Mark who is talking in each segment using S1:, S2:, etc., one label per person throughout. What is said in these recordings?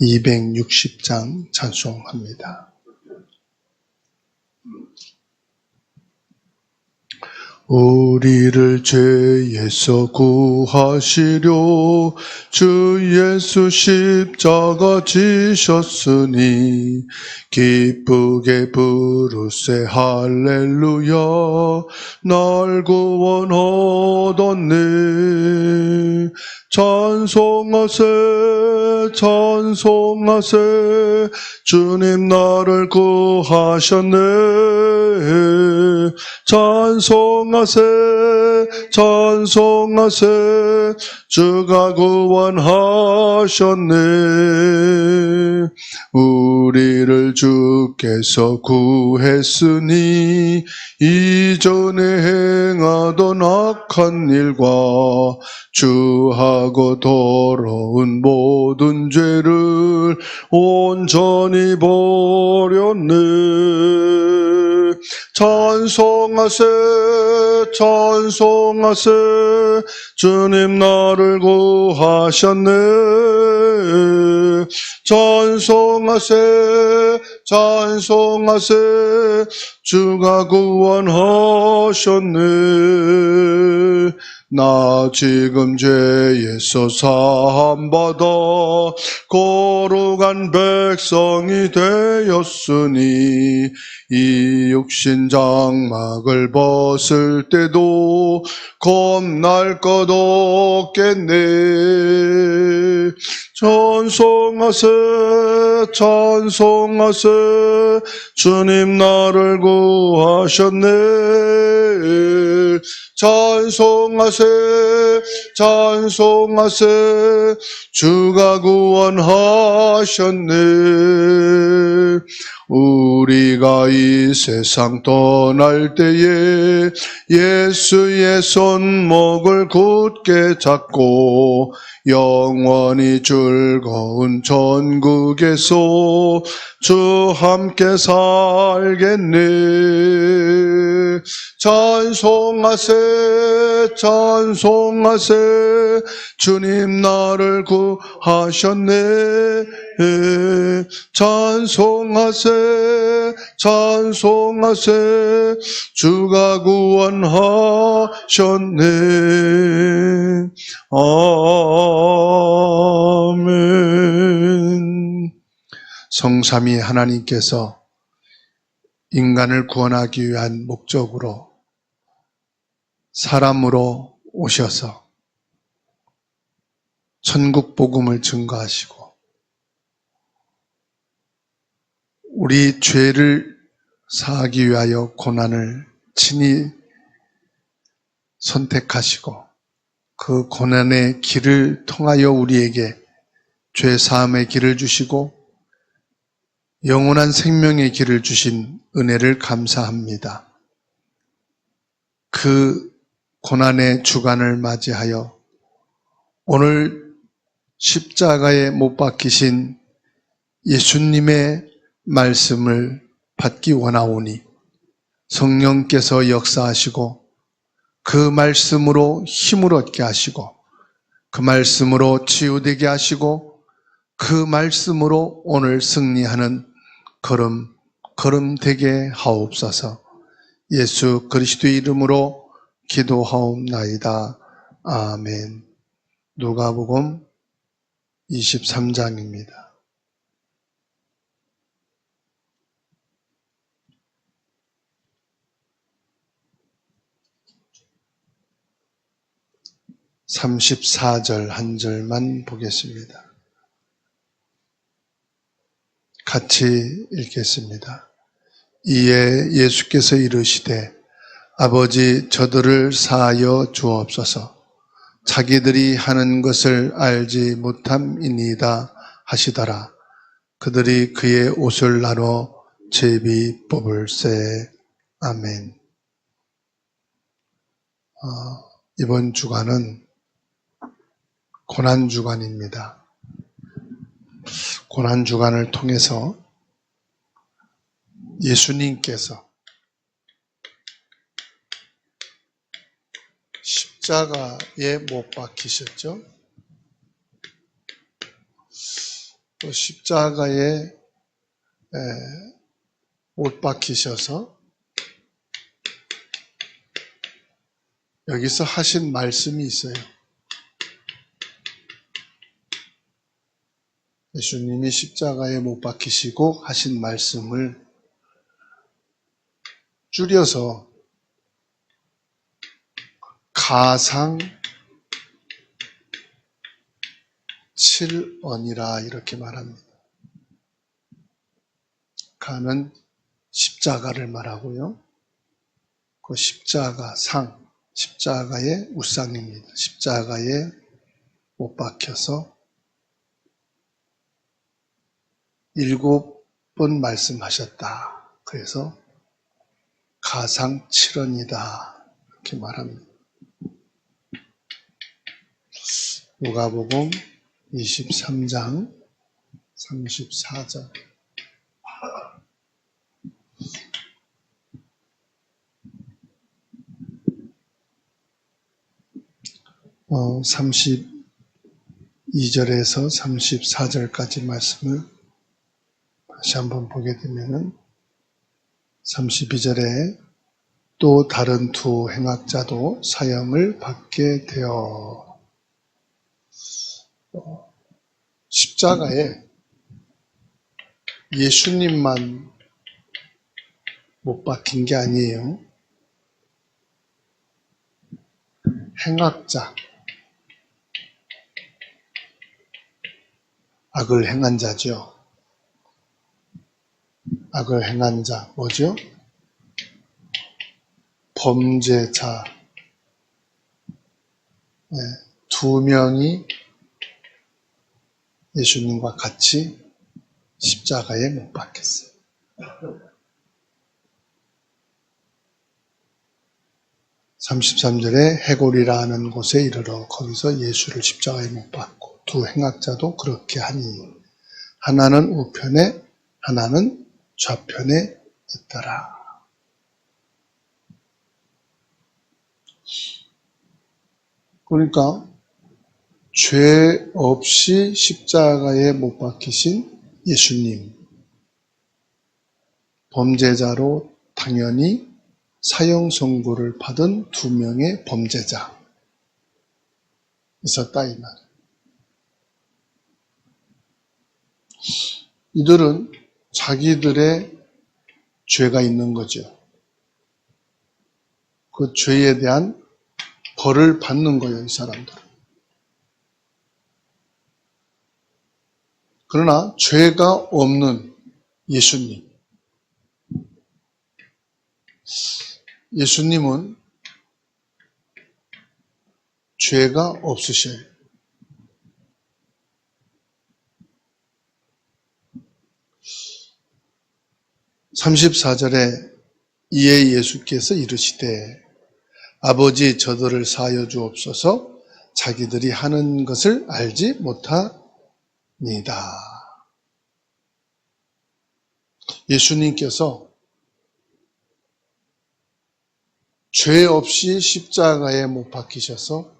S1: 260장 찬송합니다. 우리를 죄에서 구하시려 주 예수 십자가 지셨으니 기쁘게 부르세 할렐루야 날 구원하셨네. 찬송하세 찬송하세 주님 나를 구하셨네. 찬송하세 찬송하세 주가 구원하셨네. 우리를 주께서 구했으니 이전에 행하던 악한 일과 주하고 더러운 모든 죄를 온전히 버렸네. 찬송하세 찬송하세 주님 나를 구하셨네. 찬송하세 찬송하세 주가 구원하셨네. 나 지금 죄에서 사함받아 거룩한 백성이 되었으니 이 육신 장막을 벗을 때도 겁날 것 없겠네. 찬송하세 찬송하세 주님 나를 구하셨네. 찬송하세 찬송하세 주가 구원하셨네. 우리가 이 세상 떠날 때에 예수의 손목을 굳게 잡고 영원히 즐거운 천국에서 주 함께 살겠네. 찬송하세 찬송하세 주님 나를 구하셨네. 찬송하세 찬송하세 주가 구원하셨네. 아멘. 성삼위 하나님께서 인간을 구원하기 위한 목적으로 사람으로 오셔서 천국 복음을 증거하시고 우리 죄를 사하기 위하여 고난을 친히 선택하시고 그 고난의 길을 통하여 우리에게 죄 사함의 길을 주시고 영원한 생명의 길을 주신 은혜를 감사합니다. 그 고난의 주간을 맞이하여 오늘 십자가에 못 박히신 예수님의 말씀을 받기 원하오니 성령께서 역사하시고 그 말씀으로 힘을 얻게 하시고 그 말씀으로 치유되게 하시고 그 말씀으로 오늘 승리하는 걸음 되게 하옵소서. 예수 그리스도의 이름으로 기도하옵나이다. 아멘. 누가복음 23장입니다. (34절) 한 절만 보겠습니다. 같이 읽겠습니다. 이에 예수께서 이르시되 아버지 저들을 사하여 주옵소서. 자기들이 하는 것을 알지 못함이니이다 하시더라. 그들이 그의 옷을 나눠 제비 뽑을세. 아멘. 이번 주간은 고난주간입니다. 고난주간을 통해서 예수님께서 십자가에 못 박히셨죠. 또 십자가에 못 박히셔서 여기서 하신 말씀이 있어요. 예수님이 십자가에 못 박히시고 하신 말씀을 줄여서 가상 7언이라 이렇게 말합니다. 가는 십자가를 말하고요. 그 십자가 상, 십자가의 우상입니다. 십자가에 못 박혀서 7번 말씀하셨다. 그래서 가상 7언이다. 이렇게 말합니다. 누가복음 23장 34절. 32절에서 34절까지 말씀을 다시 한번 보게 되면은 32절에 또 다른 두 행악자도 사형을 받게 되어 십자가에 예수님만 못 박힌 게 아니에요. 행악자, 악을 행한 자죠. 악을 행한 자, 뭐죠? 범죄자. 네, 2명이 예수님과 같이 십자가에 못 박혔어요. 33절에 해골이라 하는 곳에 이르러 거기서 예수를 십자가에 못 박고 두 행악자도 그렇게 하니 하나는 우편에 하나는 좌편에 있더라. 그러니까 죄 없이 십자가에 못 박히신 예수님, 범죄자로 당연히 사형 선고를 받은 2명의 범죄자 있었다 이 말. 이들은 자기들의 죄가 있는 거죠. 그 죄에 대한 벌을 받는 거예요, 이 사람들은. 그러나 죄가 없는 예수님. 예수님은 죄가 없으셔요. (34절에) 이에 예수께서 이르시되 아버지 저들을 사하여 주옵소서 자기들이 하는 것을 알지 못하니다. 예수님께서 죄 없이 십자가에 못 박히셔서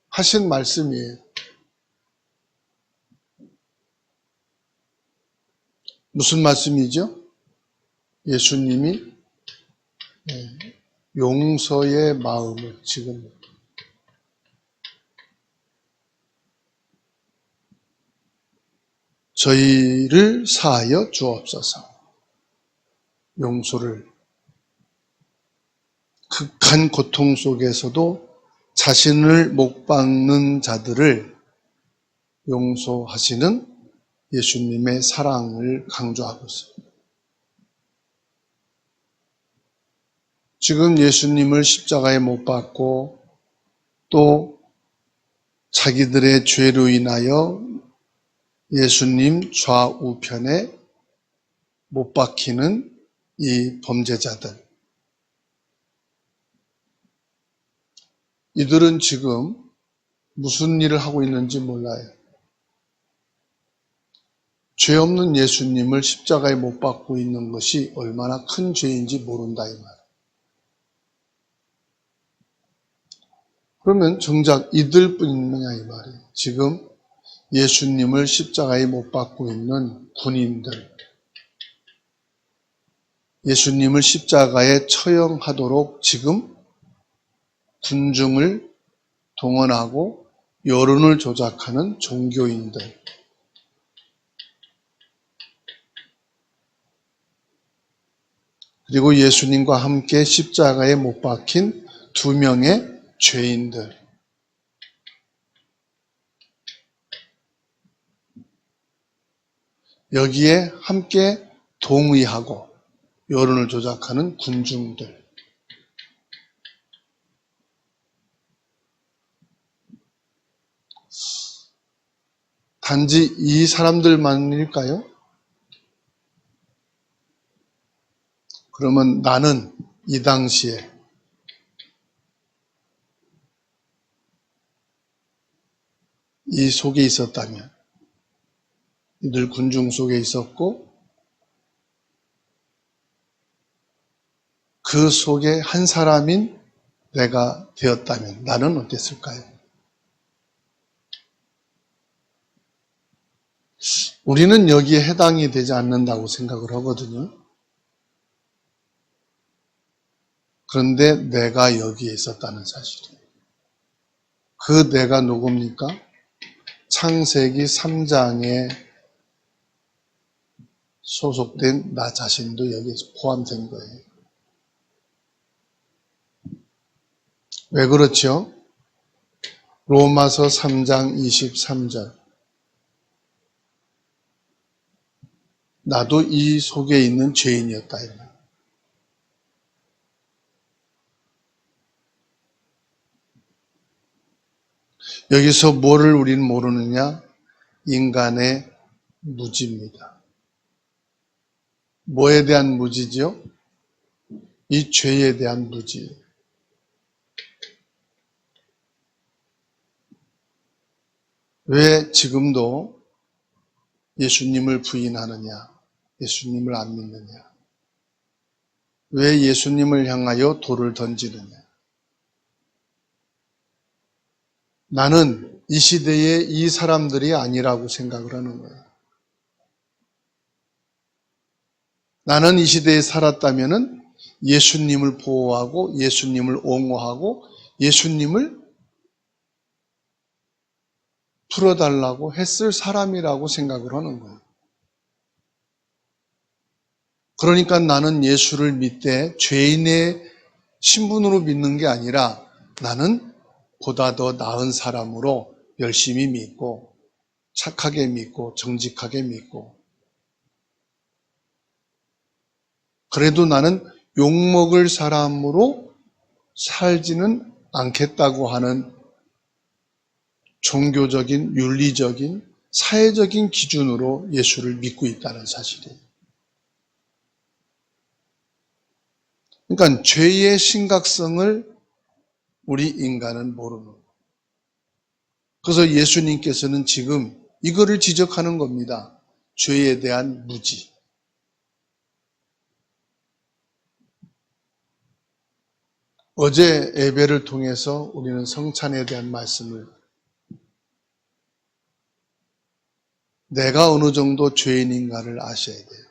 S1: 하신 말씀이에요. 무슨 말씀이죠? 예수님이 용서의 마음을 지금 저희를 사하여 주옵소서. 용서를 극한 고통 속에서도 자신을 못 박는 자들을 용서하시는 예수님의 사랑을 강조하고 있습니다. 지금 예수님을 십자가에 못 박고 또 자기들의 죄로 인하여 예수님 좌우편에 못 박히는 이 범죄자들. 이들은 지금 무슨 일을 하고 있는지 몰라요. 죄 없는 예수님을 십자가에 못 박고 있는 것이 얼마나 큰 죄인지 모른다 이 말. 그러면 정작 이들뿐이냐 이 말이에요. 지금 예수님을 십자가에 못 박고 있는 군인들, 예수님을 십자가에 처형하도록 지금 군중을 동원하고 여론을 조작하는 종교인들, 그리고 예수님과 함께 십자가에 못 박힌 2명의 죄인들, 여기에 함께 동의하고 여론을 조작하는 군중들, 단지 이 사람들만일까요? 그러면 나는 이 당시에 이 속에 있었다면, 이들 군중 속에 있었고 그 속에 한 사람인 내가 되었다면 나는 어땠을까요? 우리는 여기에 해당이 되지 않는다고 생각을 하거든요. 그런데 내가 여기에 있었다는 사실이에요. 그 내가 누굽니까? 창세기 3장에 소속된 나 자신도 여기에 포함된 거예요. 왜 그렇죠? 로마서 3장 23절. 나도 이 속에 있는 죄인이었다. 여기서 뭐를 우리는 모르느냐? 인간의 무지입니다. 뭐에 대한 무지죠? 이 죄에 대한 무지. 왜 지금도 예수님을 부인하느냐? 예수님을 안 믿느냐? 왜 예수님을 향하여 돌을 던지느냐? 나는 이 시대의 이 사람들이 아니라고 생각을 하는 거예요. 나는 이 시대에 살았다면 예수님을 보호하고 예수님을 옹호하고 예수님을 풀어달라고 했을 사람이라고 생각을 하는 거예요. 그러니까 나는 예수를 믿되 죄인의 신분으로 믿는 게 아니라 나는 보다 더 나은 사람으로 열심히 믿고 착하게 믿고 정직하게 믿고, 그래도 나는 욕먹을 사람으로 살지는 않겠다고 하는 종교적인, 윤리적인, 사회적인 기준으로 예수를 믿고 있다는 사실이에요. 그러니까 죄의 심각성을 우리 인간은 모르는 거예요. 그래서 예수님께서는 지금 이거를 지적하는 겁니다. 죄에 대한 무지. 어제 예배를 통해서 우리는 성찬에 대한 말씀을, 내가 어느 정도 죄인인가를 아셔야 돼요.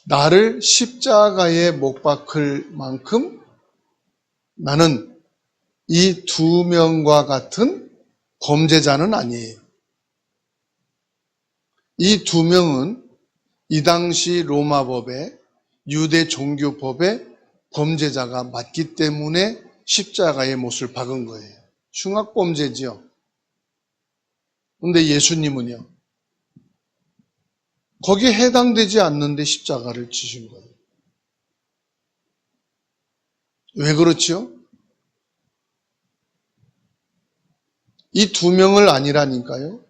S1: 나를 십자가에 못 박을 만큼 나는 이 2명과 같은 범죄자는 아니에요. 이 2명은 이 당시 로마법에, 유대 종교법에 범죄자가 맞기 때문에 십자가에 못을 박은 거예요. 흉악범죄지요. 그런데 예수님은요, 거기에 해당되지 않는데 십자가를 지신 거예요. 왜 그렇지요? 이 2명을 아니라니까요.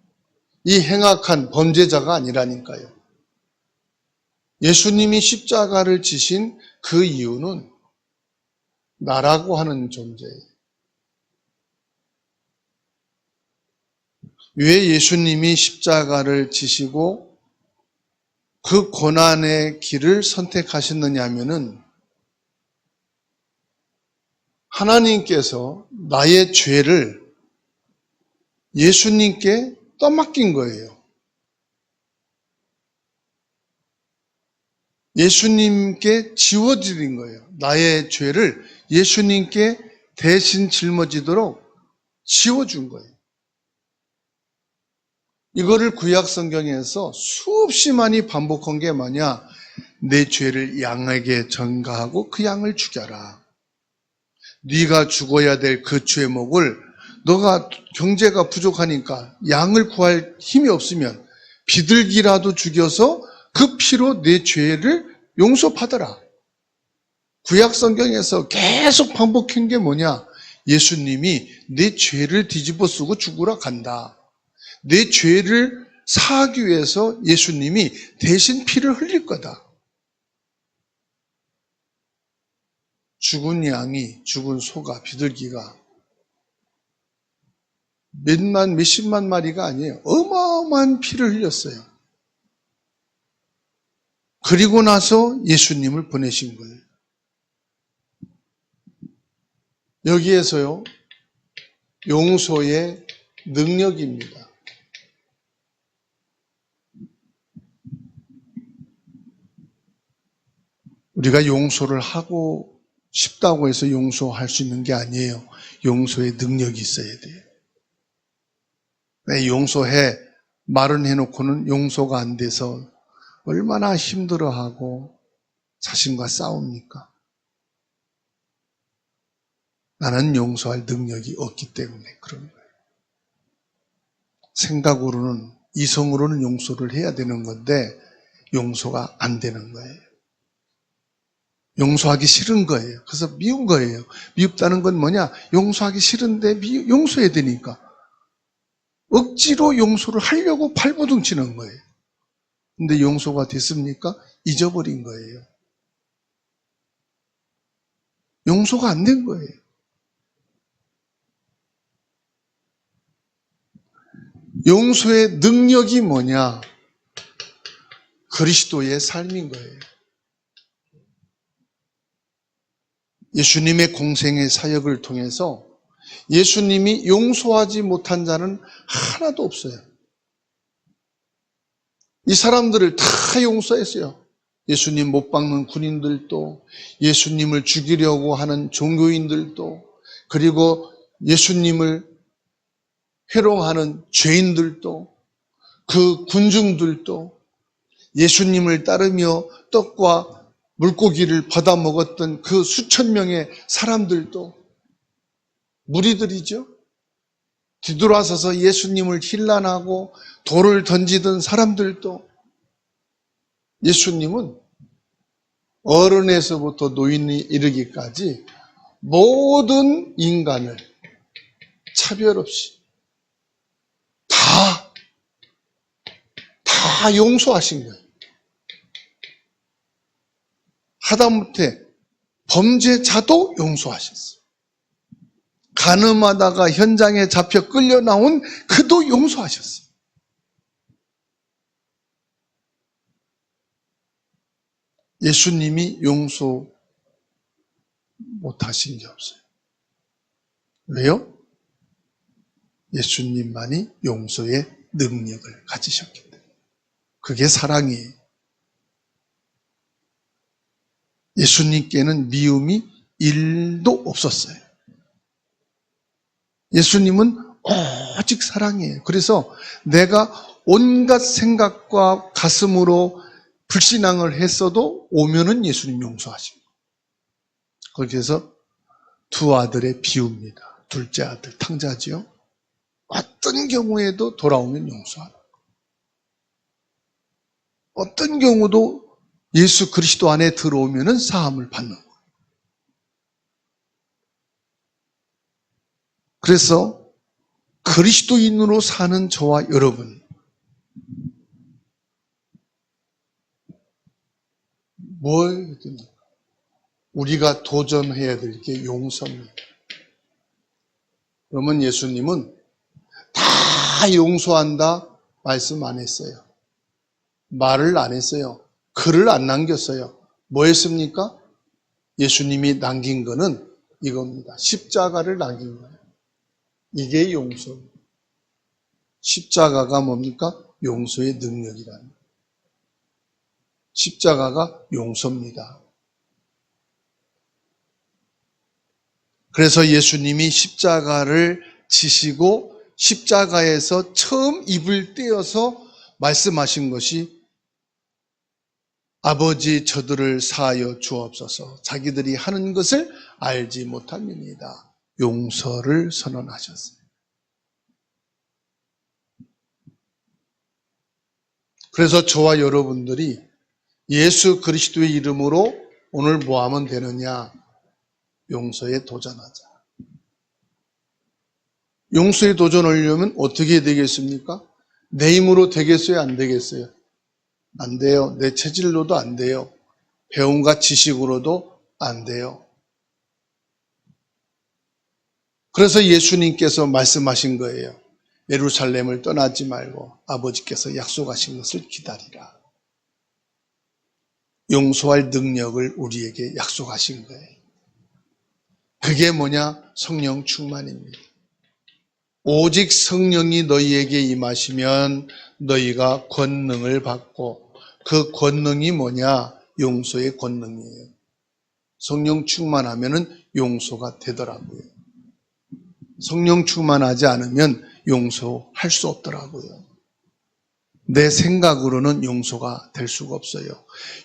S1: 이 행악한 범죄자가 아니라니까요. 예수님이 십자가를 지신 그 이유는 나라고 하는 존재예요. 왜 예수님이 십자가를 지시고 그 고난의 길을 선택하셨느냐 하면은 하나님께서 나의 죄를 예수님께 떠맡긴 거예요. 예수님께 지워드린 거예요. 나의 죄를 예수님께 대신 짊어지도록 지워준 거예요. 이거를 구약 성경에서 수없이 많이 반복한 게 뭐냐? 내 죄를 양에게 전가하고 그 양을 죽여라. 네가 죽어야 될 그 죄목을 너가 경제가 부족하니까 양을 구할 힘이 없으면 비둘기라도 죽여서 그 피로 내 죄를 용서받아라. 구약 성경에서 계속 반복한 게 뭐냐? 예수님이 내 죄를 뒤집어 쓰고 죽으러 간다. 내 죄를 사하기 위해서 예수님이 대신 피를 흘릴 거다. 죽은 양이, 죽은 소가, 비둘기가 몇만, 몇십만 마리가 아니에요. 어마어마한 피를 흘렸어요. 그리고 나서 예수님을 보내신 거예요. 여기에서요, 용서의 능력입니다. 우리가 용서를 하고 싶다고 해서 용서할 수 있는 게 아니에요. 용서의 능력이 있어야 돼요. 왜 용서해, 말은 해놓고는 용서가 안 돼서 얼마나 힘들어하고 자신과 싸웁니까? 나는 용서할 능력이 없기 때문에 그런 거예요. 생각으로는, 이성으로는 용서를 해야 되는 건데 용서가 안 되는 거예요. 용서하기 싫은 거예요. 그래서 미운 거예요. 미웁다는 건 뭐냐? 용서하기 싫은데 용서해야 되니까 억지로 용서를 하려고 발버둥 치는 거예요. 근데 용서가 됐습니까? 잊어버린 거예요. 용서가 안 된 거예요. 용서의 능력이 뭐냐? 그리스도의 삶인 거예요. 예수님의 공생의 사역을 통해서 예수님이 용서하지 못한 자는 하나도 없어요. 이 사람들을 다 용서했어요. 예수님 못 박는 군인들도, 예수님을 죽이려고 하는 종교인들도, 그리고 예수님을 회롱하는 죄인들도, 그 군중들도, 예수님을 따르며 떡과 물고기를 받아 먹었던 그 수천 명의 사람들도, 무리들이죠. 뒤돌아서서 예수님을 힐난하고 돌을 던지던 사람들도, 예수님은 어른에서부터 노인이 이르기까지 모든 인간을 차별 없이 다 용서하신 거예요. 하다못해 범죄자도 용서하셨어요. 간음하다가 현장에 잡혀 끌려 나온 그도 용서하셨어요. 예수님이 용서 못하신 게 없어요. 왜요? 예수님만이 용서의 능력을 가지셨기 때문에. 그게 사랑이에요. 예수님께는 미움이 1도 없었어요. 예수님은 오직 사랑이에요. 그래서 내가 온갖 생각과 가슴으로 불신앙을 했어도 오면은 예수님 용서하십니다. 거기에서 두 아들의 비유입니다. 둘째 아들 탕자지요. 어떤 경우에도 돌아오면 용서하라. 어떤 경우도 예수 그리스도 안에 들어오면은 사함을 받는 거예요. 그래서 그리스도인으로 사는 저와 여러분, 뭐든 우리가 도전해야 될 게 용서입니다. 그러면 예수님은 다 용서한다 말씀 안 했어요. 말을 안 했어요. 글을 안 남겼어요. 뭐 했습니까? 예수님이 남긴 거는 이겁니다. 십자가를 남긴 거예요. 이게 용서. 십자가가 뭡니까? 용서의 능력이라는 거예요. 십자가가 용서입니다. 그래서 예수님이 십자가를 지시고 십자가에서 처음 입을 떼어서 말씀하신 것이 아버지 저들을 사하여 주옵소서 자기들이 하는 것을 알지 못함이니이다. 용서를 선언하셨어요. 그래서 저와 여러분들이 예수 그리스도의 이름으로 오늘 뭐 하면 되느냐? 용서에 도전하자. 용서에 도전하려면 어떻게 해야 되겠습니까? 내 힘으로 되겠어요? 안 되겠어요? 안 돼요. 내 체질로도 안 돼요. 배움과 지식으로도 안 돼요. 그래서 예수님께서 말씀하신 거예요. 예루살렘을 떠나지 말고 아버지께서 약속하신 것을 기다리라. 용서할 능력을 우리에게 약속하신 거예요. 그게 뭐냐? 성령 충만입니다. 오직 성령이 너희에게 임하시면 너희가 권능을 받고 그 권능이 뭐냐? 용서의 권능이에요. 성령 충만하면 용서가 되더라고요. 성령 충만하지 않으면 용서할 수 없더라고요. 내 생각으로는 용서가 될 수가 없어요.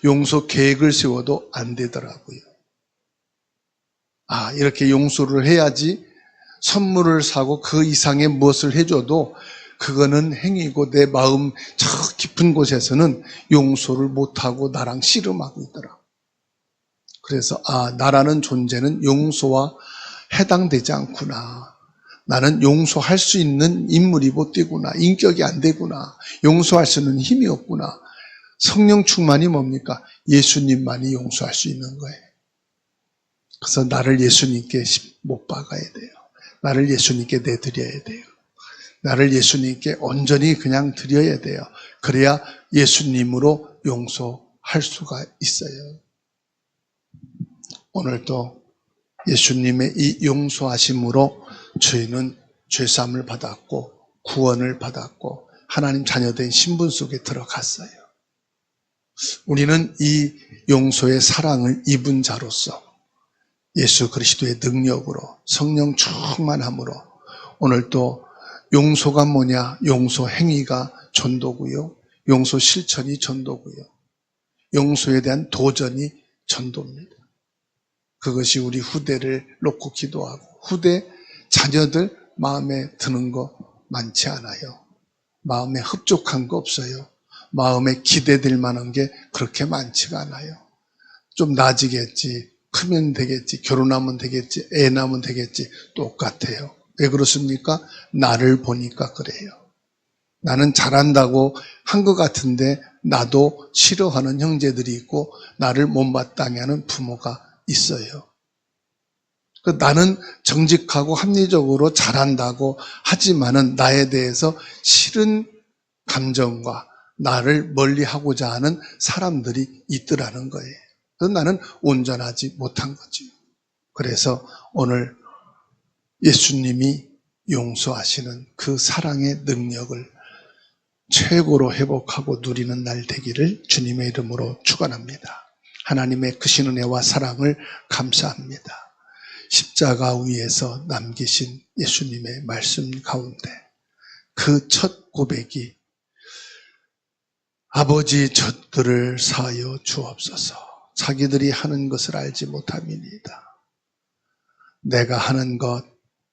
S1: 용서 계획을 세워도 안 되더라고요. 이렇게 용서를 해야지 선물을 사고 그 이상의 무엇을 해줘도 그거는 행위고 내 마음 저 깊은 곳에서는 용서를 못하고 나랑 씨름하고 있더라. 그래서 나라는 존재는 용서와 해당되지 않구나. 나는 용서할 수 있는 인물이 못 되구나. 인격이 안 되구나. 용서할 수는 힘이 없구나. 성령 충만이 뭡니까? 예수님만이 용서할 수 있는 거예요. 그래서 나를 예수님께 못 박아야 돼요. 나를 예수님께 내드려야 돼요. 나를 예수님께 온전히 그냥 드려야 돼요. 그래야 예수님으로 용서할 수가 있어요. 오늘도 예수님의 이 용서하심으로 저희는 죄사함을 받았고 구원을 받았고 하나님 자녀된 신분 속에 들어갔어요. 우리는 이 용서의 사랑을 입은 자로서 예수 그리스도의 능력으로 성령 충만함으로 오늘 또 용서가 뭐냐? 용서 행위가 전도고요. 용서 실천이 전도고요. 용서에 대한 도전이 전도입니다. 그것이 우리 후대를 놓고 기도하고 후대 자녀들 마음에 드는 거 많지 않아요. 마음에 흡족한 거 없어요. 마음에 기대될 만한 게 그렇게 많지가 않아요. 좀 나아지겠지, 크면 되겠지, 결혼하면 되겠지, 애 낳으면 되겠지 똑같아요. 왜 그렇습니까? 나를 보니까 그래요. 나는 잘한다고 한 것 같은데 나도 싫어하는 형제들이 있고 나를 못마땅해 하는 부모가 있어요. 나는 정직하고 합리적으로 잘한다고 하지만은 나에 대해서 싫은 감정과 나를 멀리하고자 하는 사람들이 있더라는 거예요. 그래서 나는 온전하지 못한 거죠. 그래서 오늘 예수님이 용서하시는 그 사랑의 능력을 최고로 회복하고 누리는 날 되기를 주님의 이름으로 축원합니다. 하나님의 크신 은혜와 사랑을 감사합니다. 십자가 위에서 남기신 예수님의 말씀 가운데 그 첫 고백이 아버지 저들을 사하여 주옵소서 자기들이 하는 것을 알지 못함이니이다. 내가 하는 것,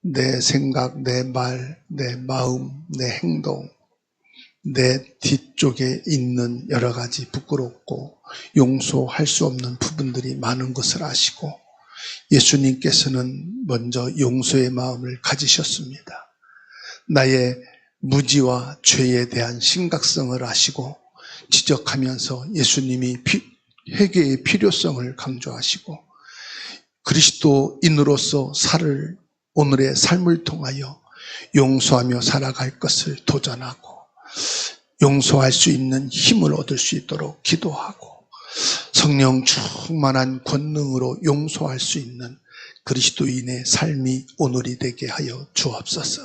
S1: 내 생각, 내 말, 내 마음, 내 행동, 내 뒤쪽에 있는 여러 가지 부끄럽고 용서할 수 없는 부분들이 많은 것을 아시고 예수님께서는 먼저 용서의 마음을 가지셨습니다. 나의 무지와 죄에 대한 심각성을 아시고 지적하면서 예수님이 회개의 필요성을 강조하시고 그리스도인으로서 오늘의 삶을 통하여 용서하며 살아갈 것을 도전하고 용서할 수 있는 힘을 얻을 수 있도록 기도하고 성령 충만한 권능으로 용서할 수 있는 그리스도인의 삶이 오늘이 되게 하여 주옵소서.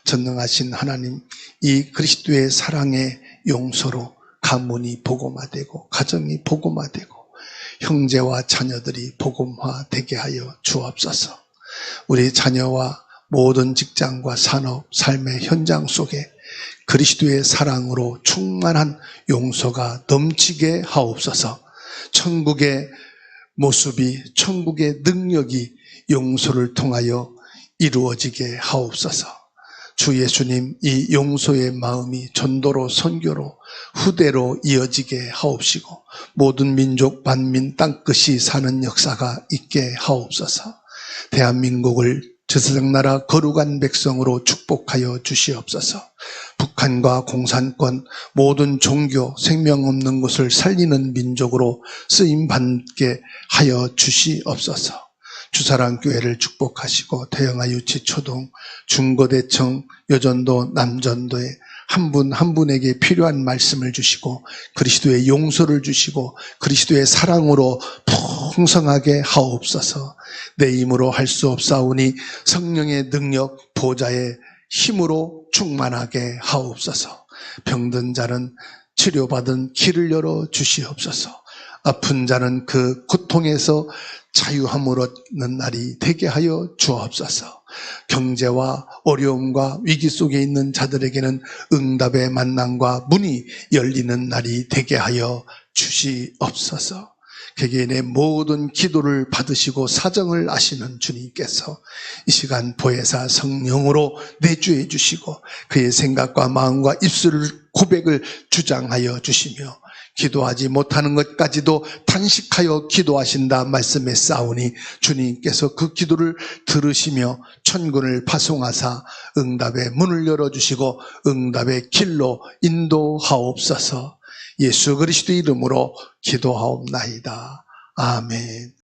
S1: 전능하신 하나님, 이 그리스도의 사랑의 용서로 가문이 복음화되고 가정이 복음화되고 형제와 자녀들이 복음화되게 하여 주옵소서. 우리 자녀와 모든 직장과 산업, 삶의 현장 속에 그리스도의 사랑으로 충만한 용서가 넘치게 하옵소서. 천국의 모습이, 천국의 능력이 용서를 통하여 이루어지게 하옵소서. 주 예수님, 이 용서의 마음이 전도로, 선교로, 후대로 이어지게 하옵시고 모든 민족, 만민, 땅끝이 사는 역사가 있게 하옵소서. 대한민국을 제사장 나라 거룩한 백성으로 축복하여 주시옵소서. 북한과 공산권, 모든 종교, 생명 없는 것을 살리는 민족으로 쓰임받게 하여 주시옵소서. 주사랑교회를 축복하시고 대영아 유치 초동 중고대청 여전도 남전도에 한 분 한 분에게 필요한 말씀을 주시고 그리스도의 용서를 주시고 그리스도의 사랑으로 풍성하게 하옵소서. 내 힘으로 할 수 없사오니 성령의 능력 보좌의 힘으로 충만하게 하옵소서. 병든 자는 치료받은 길을 열어 주시옵소서. 아픈 자는 그 고통에서 자유함을 얻는 날이 되게 하여 주옵소서. 경제와 어려움과 위기 속에 있는 자들에게는 응답의 만남과 문이 열리는 날이 되게 하여 주시옵소서. 개개인의 모든 기도를 받으시고 사정을 아시는 주님께서 이 시간 보혜사 성령으로 내주해 주시고 그의 생각과 마음과 입술 고백을 주장하여 주시며 기도하지 못하는 것까지도 단식하여 기도하신다 말씀했사오니 주님께서 그 기도를 들으시며 천군을 파송하사 응답의 문을 열어주시고 응답의 길로 인도하옵소서. 예수 그리스도 이름으로 기도하옵나이다. 아멘.